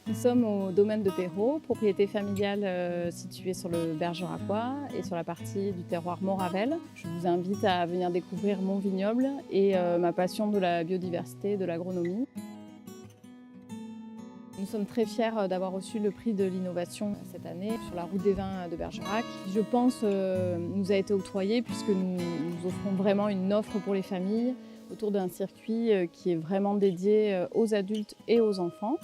Nous sommes au domaine de Perrault, propriété familiale située sur le Bergeracois et sur la partie du terroir Moravel. Je vous invite à venir découvrir mon vignoble et ma passion de la biodiversité et de l'agronomie. Nous sommes très fiers d'avoir reçu le prix de l'innovation cette année sur la route des vins de Bergerac. Je pense nous a été octroyé puisque nous offrons vraiment une offre pour les familles autour d'un circuit qui est vraiment dédié aux adultes et aux enfants.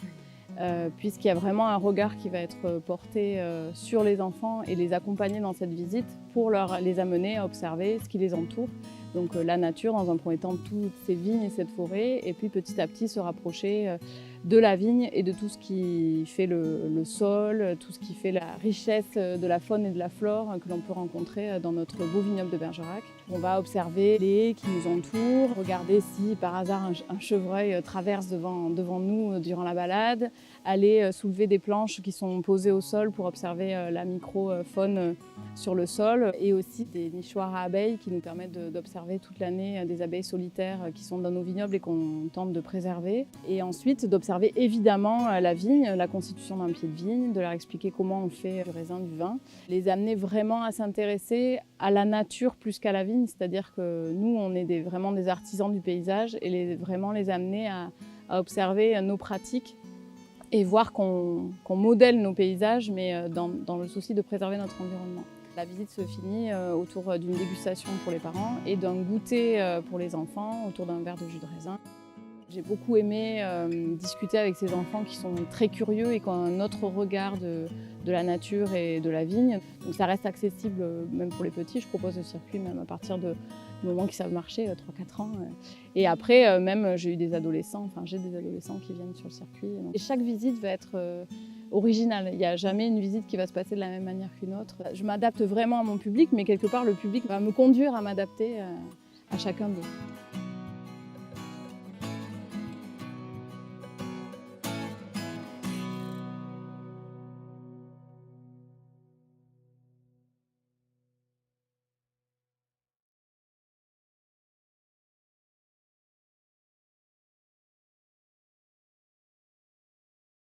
Puisqu'il y a vraiment un regard qui va être porté sur les enfants et les accompagner dans cette visite pour les amener à observer ce qui les entoure. Donc la nature dans un premier temps, toutes ces vignes et cette forêt, et puis petit à petit se rapprocher de la vigne et de tout ce qui fait le sol, tout ce qui fait la richesse de la faune et de la flore que l'on peut rencontrer dans notre beau vignoble de Bergerac. On va observer les haies qui nous entourent, regarder si par hasard un chevreuil traverse devant nous durant la balade, aller soulever des planches qui sont posées au sol pour observer la microfaune sur le sol, et aussi des nichoirs à abeilles qui nous permettent d'observer toute l'année des abeilles solitaires qui sont dans nos vignobles et qu'on tente de préserver. Et ensuite d'observer évidemment la vigne, la constitution d'un pied de vigne, de leur expliquer comment on fait du raisin, du vin. Les amener vraiment à s'intéresser à la nature plus qu'à la vigne, c'est-à-dire que nous on est vraiment des artisans du paysage, et vraiment les amener à observer nos pratiques et voir qu'on modèle nos paysages, mais dans le souci de préserver notre environnement. La visite se finit autour d'une dégustation pour les parents et d'un goûter pour les enfants autour d'un verre de jus de raisin. J'ai beaucoup aimé discuter avec ces enfants qui sont très curieux et qui ont un autre regard de la nature et de la vigne. Donc ça reste accessible même pour les petits. Je propose le circuit même à partir du moment qu'ils savent marcher, 3-4 ans. Et après, même j'ai des adolescents qui viennent sur le circuit. Et chaque visite va être originale. Il n'y a jamais une visite qui va se passer de la même manière qu'une autre. Je m'adapte vraiment à mon public, mais quelque part le public va me conduire à m'adapter à chacun d'eux.